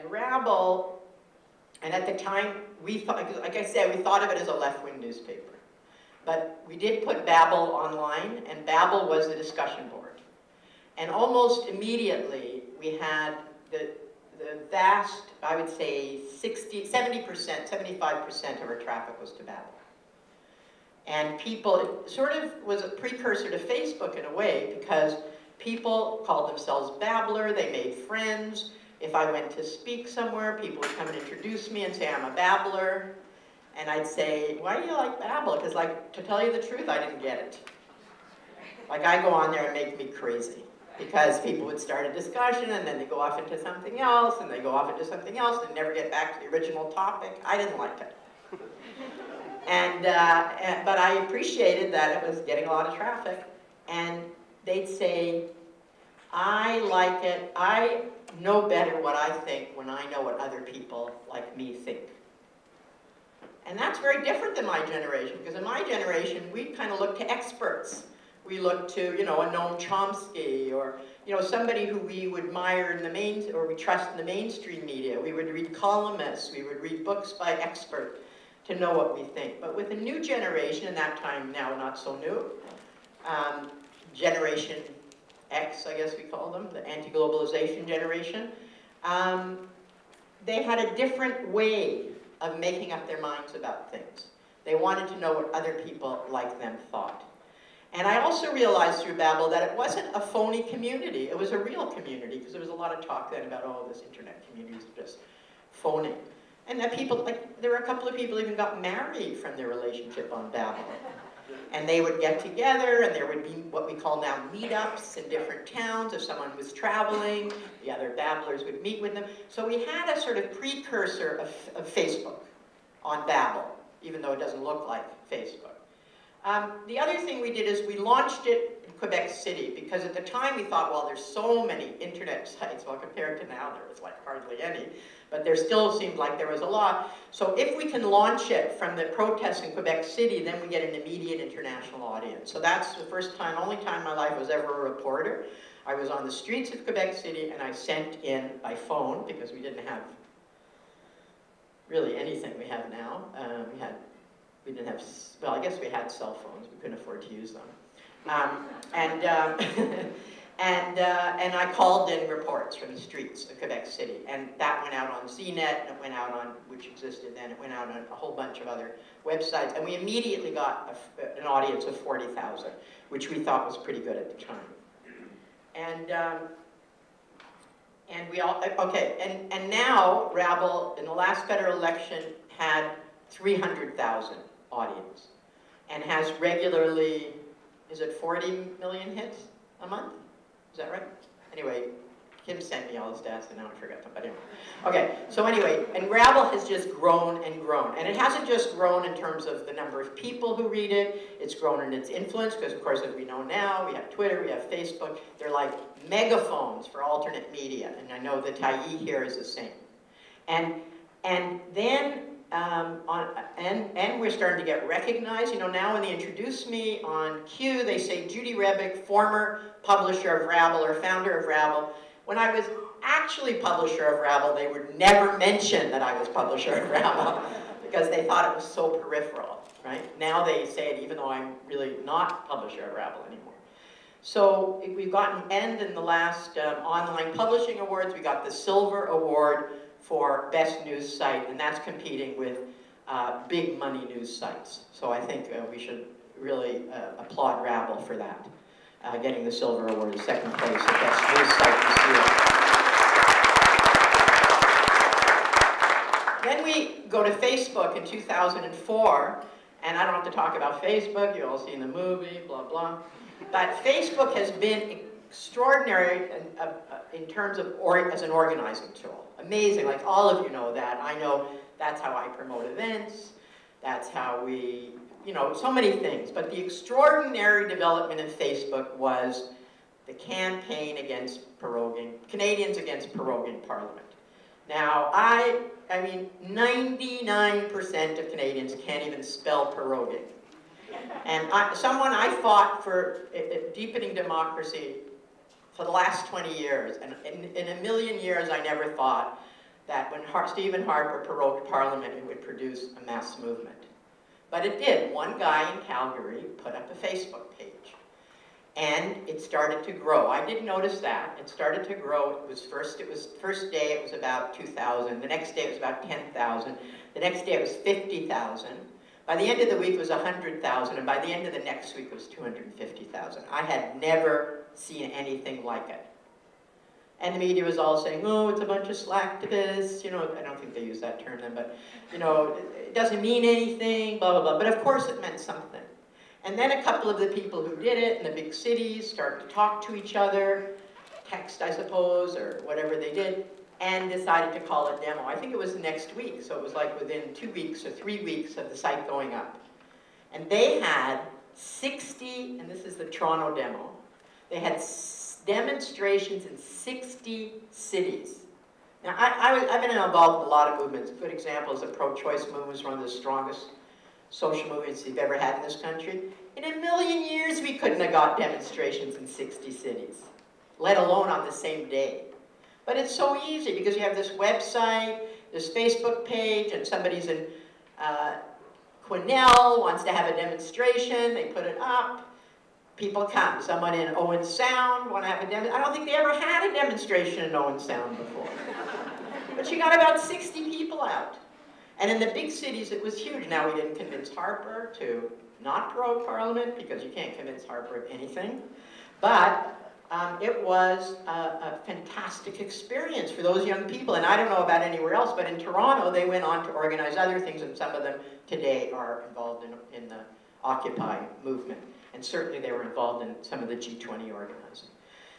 And Rabble, and at the time, we thought, like I said, we thought of it as a left-wing newspaper. But we did put Babel online, and Babel was the discussion board. And almost immediately, we had the vast, I would say 70%, 75% of our traffic was to Babel. And people, it sort of was a precursor to Facebook in a way, because people called themselves babbler, they made friends. If I went to speak somewhere, people would come and introduce me and say, I'm a babbler. And I'd say, why do you like Babel? Because, like, to tell you the truth, I didn't get it. Like, I go on there and make me crazy. Because people would start a discussion, and then they go off into something else, and they go off into something else, and never get back to the original topic. I didn't like it. But I appreciated that it was getting a lot of traffic. And they'd say, I like it. I know better what I think when I know what other people like me think. And that's very different than my generation, because in my generation, we kind of look to experts. We look to, you know, a Noam Chomsky, or, you know, somebody who we would admire in the or we trust in the mainstream media. We would read columnists, we would read books by experts to know what we think. But with a new generation, and that time now not so new, Generation X, I guess we call them, the anti-globalization generation, they had a different way of making up their minds about things. They wanted to know what other people like them thought. And I also realized through Babel that it wasn't a phony community, it was a real community, because there was a lot of talk then about, oh, this internet community is just phony. And that people, like, there were a couple of people even got married from their relationship on Babel. And they would get together, and there would be what we call now meetups in different towns. If someone was traveling, the other babblers would meet with them. So we had a sort of precursor of Facebook on Babel, even though it doesn't look like Facebook. The other thing we did is we launched it in Quebec City, because at the time we thought, well, there's so many internet sites. Well, compared to now, there was like hardly any. But there still seemed like there was a lot. So if we can launch it from the protests in Quebec City, then we get an immediate international audience. So that's the first time, only time in my life I was ever a reporter. I was on the streets of Quebec City, and I sent in by phone, because we didn't have really anything we have now. We didn't have, well, I guess we had cell phones. We couldn't afford to use them. And I called in reports from the streets of Quebec City, and that went out on CNET, and it went out on, which existed then, it went out on a whole bunch of other websites, and we immediately got an audience of 40,000, which we thought was pretty good at the time. And we all, okay, and now Rabble, in the last federal election, had 300,000 audience, and has regularly, is it 40 million hits a month? Is that right? Anyway, Kim sent me all the stats, and now I forgot them, but anyway. Okay, so anyway, and Rabble has just grown and grown. And it hasn't just grown in terms of the number of people who read it, it's grown in its influence, because of course, as we know now, we have Twitter, we have Facebook, they're like megaphones for alternate media, and I know the Taillis here is the same. And then, and we're starting to get recognized. You know, now when they introduce me on Q, they say Judy Rebick, former publisher of Rabble or founder of Rabble. When I was actually publisher of Rabble, they would never mention that I was publisher of Rabble because they thought it was so peripheral, right? Now they say it even though I'm really not publisher of Rabble anymore. So we've gotten, and in the last online publishing awards, we got the Silver Award for Best News Site, and that's competing with big money news sites. So I think we should really applaud Rabble for that, getting the Silver Award in second place at Best News Site this year. Then we go to Facebook in 2004, and I don't have to talk about Facebook, you've all seen the movie, blah, blah. But Facebook has been extraordinary in terms of as an organizing tool. Amazing, like all of you know that. I know that's how I promote events, that's how we, you know, so many things. But the extraordinary development in Facebook was the campaign against proroguing, Canadians against proroguing Parliament. Now, I mean, 99% of Canadians can't even spell proroguing. And someone I fought for deepening democracy for the last 20 years, and in a million years I never thought that when Stephen Harper prorogued Parliament, it would produce a mass movement. But it did. One guy in Calgary put up a Facebook page. And it started to grow. I didn't notice that. It started to grow. First day it was about 2,000. The next day it was about 10,000. The next day it was 50,000. By the end of the week it was 100,000. And by the end of the next week it was 250,000. I had never seen anything like it. And the media was all saying, oh, it's a bunch of slacktivists. You know, I don't think they use that term then, but, you know, it doesn't mean anything, blah, blah, blah. But of course it meant something. And then a couple of the people who did it in the big cities started to talk to each other, text, I suppose, or whatever they did, and decided to call it demo. I think it was the next week, so it was like within 2 weeks or 3 weeks of the site going up. And they had 60, and this is the Toronto demo, they had demonstrations in 60 cities. Now, I've been involved in a lot of movements. A good example is the pro-choice movement was one of the strongest social movements you've ever had in this country. In a million years, we couldn't have got demonstrations in 60 cities, let alone on the same day. But it's so easy because you have this website, this Facebook page, and somebody's in Quesnel wants to have a demonstration, they put it up, people come. Someone in Owen Sound want to have a demonstration. I don't think they ever had a demonstration in Owen Sound before. But you got about 60 people out. And in the big cities, it was huge. Now, we didn't convince Harper to not prorogue Parliament, because you can't convince Harper of anything. But it was a fantastic experience for those young people. And I don't know about anywhere else, but in Toronto, they went on to organize other things, and some of them today are involved in the Occupy movement. And certainly they were involved in some of the G20 organizing.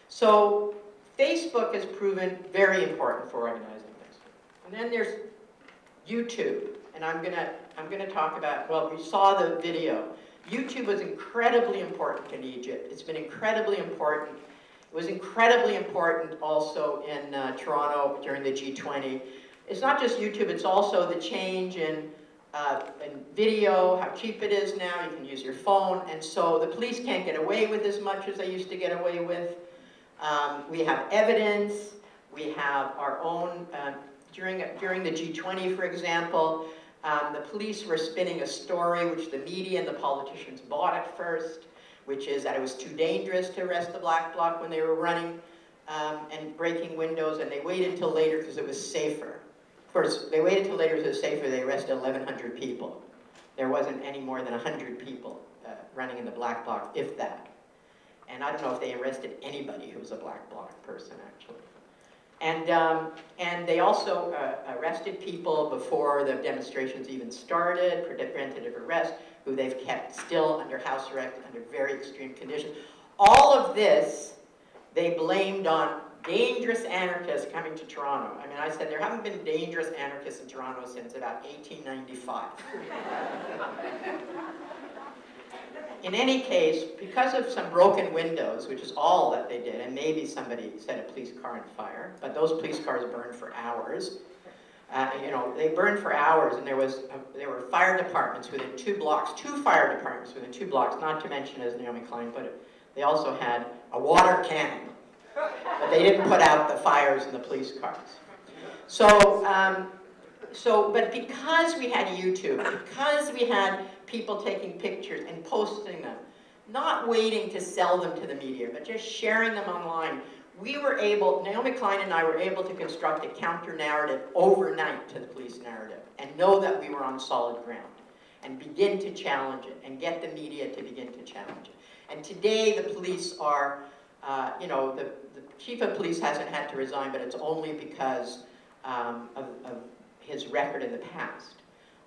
So Facebook has proven very important for organizing this. And then there's YouTube, and I'm gonna talk about, well, we saw the video. YouTube was incredibly important in Egypt. It's been incredibly important. It was incredibly important also in Toronto during the G20. It's not just YouTube, it's also the change in video, how cheap it is now. You can use your phone, and so the police can't get away with as much as they used to get away with. We have evidence. We have our own. During the G20, for example, the police were spinning a story which the media and the politicians bought at first, which is that it was too dangerous to arrest the Black Bloc when they were running and breaking windows, and they waited till later because it was safer. Of course, they waited till later because it was safer. They arrested 1,100 people. There wasn't any more than 100 people running in the Black Bloc, if that. And I don't know if they arrested anybody who was a Black Bloc person, actually. And they also arrested people before the demonstrations even started, preventative arrest, who they've kept still under house arrest under very extreme conditions. All of this they blamed on dangerous anarchists coming to Toronto. I mean, I said there haven't been dangerous anarchists in Toronto since about 1895. In any case, because of some broken windows, which is all that they did, and maybe somebody set a police car on fire, but those police cars burned for hours. You know, they burned for hours, and there were fire departments within 2 blocks, 2 fire departments within 2 blocks, not to mention, as Naomi Klein put it, they also had a water cannon, but they didn't put out the fires in the police cars. But because we had YouTube, because we had people taking pictures and posting them, not waiting to sell them to the media, but just sharing them online, we were able, Naomi Klein and I were able to construct a counter-narrative overnight to the police narrative and know that we were on solid ground and begin to challenge it and get the media to begin to challenge it. And today the police are, you know, the chief of police hasn't had to resign, but it's only because of his record in the past.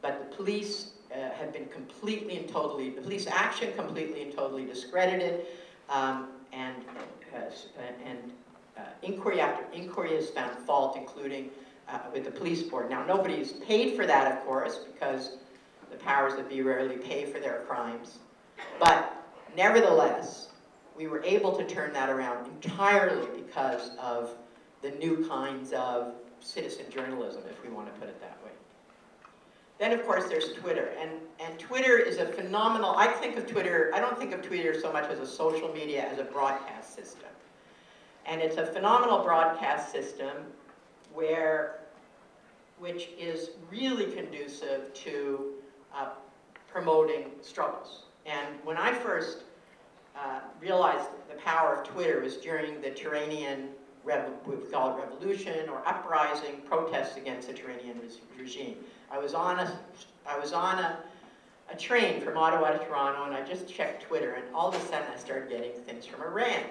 But the police have been completely and totally, the police action completely and totally discredited, and inquiry after inquiry has found fault, including with the police board. Now, nobody's paid for that, of course, because the powers that be rarely pay for their crimes. But nevertheless, we were able to turn that around entirely because of the new kinds of citizen journalism, if we want to put it that way. Then, of course, there's Twitter. And Twitter is a phenomenal, I don't think of Twitter so much as a social media as a broadcast system. And it's a phenomenal broadcast system where which is really conducive to promoting struggles. And when I first realized the power of Twitter was during the Turanian we call it revolution or uprising, protests against the Turanian regime. I was on a train from Ottawa to Toronto, and I just checked Twitter, and all of a sudden I started getting things from Iran.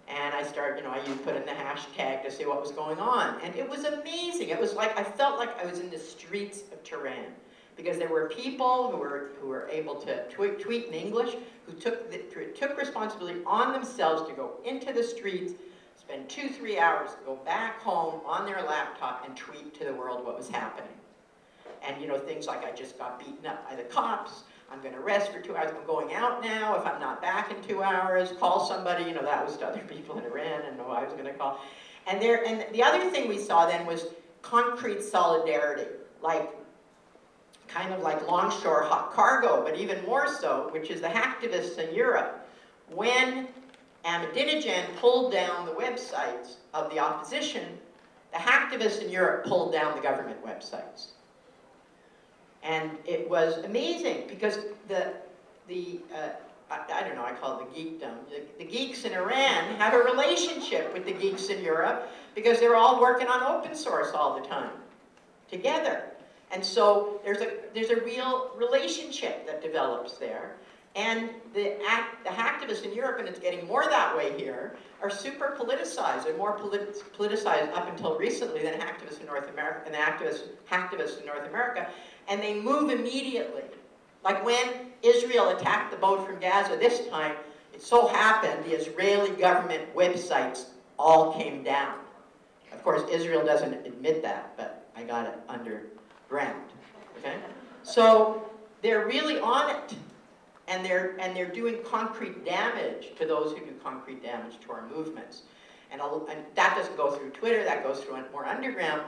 And I started, I put in the hashtag to see what was going on, and it was amazing. It was like, I felt like I was in the streets of Tehran, because there were people who were able to tweet in English, who took responsibility on themselves to go into the streets, spend 2-3 hours, go back home on their laptop and tweet to the world what was happening. And things like, I just got beaten up by the cops, I'm going to rest for 2 hours, I'm going out now, if I'm not back in 2 hours, call somebody, that was to other people in Iran, and I was going to call. And the other thing we saw then was concrete solidarity, kind of like longshore hot cargo, but even more so, which is the hacktivists in Europe. When Ahmadinejad pulled down the websites of the opposition, the hacktivists in Europe pulled down the government websites. And it was amazing because I don't know, I call it the geekdom. The geeks in Iran have a relationship with the geeks in Europe because they're all working on open source all the time, together. And so there's a real relationship that develops there. And the hacktivists in Europe, and it's getting more that way here, are super politicized. They're more politicized up until recently than hacktivists in North America, and hacktivists in North America. And they move immediately. Like when Israel attacked the boat from Gaza this time, it so happened the Israeli government websites all came down. Of course, Israel doesn't admit that, but I got it underground. Okay? So they're really on it. And they're doing concrete damage to those who do concrete damage to our movements. And that doesn't go through Twitter, that goes through more underground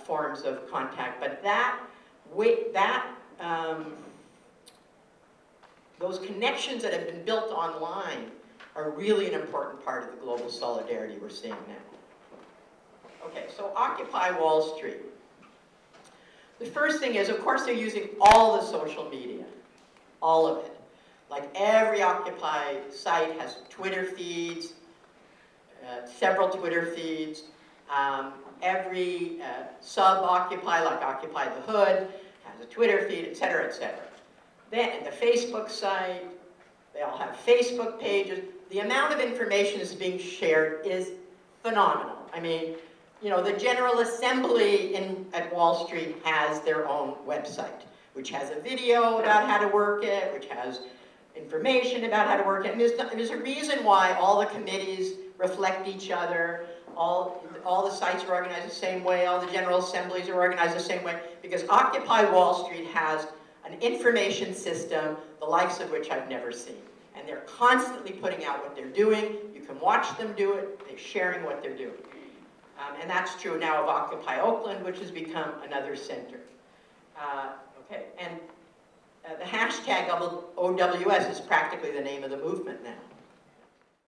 forms of contact. But those connections that have been built online are really an important part of the global solidarity we're seeing now. Okay, so Occupy Wall Street. The first thing is, of course, they're using all the social media, all of it. Like every Occupy site has Twitter feeds, several Twitter feeds. Every sub-Occupy, like Occupy the Hood, has a Twitter feed, et cetera, et cetera. Then the Facebook site, they all have Facebook pages. The amount of information that's being shared is phenomenal. I mean, the General Assembly at Wall Street has their own website, which has a video about how to work it, which has information about how to work it. And there's a reason why all the committees reflect each other, all the sites are organized the same way, all the General Assemblies are organized the same way, because Occupy Wall Street has an information system, the likes of which I've never seen. And they're constantly putting out what they're doing. You can watch them do it. They're sharing what they're doing. And that's true now of Occupy Oakland, which has become another center. Okay, and the hashtag OWS is practically the name of the movement now.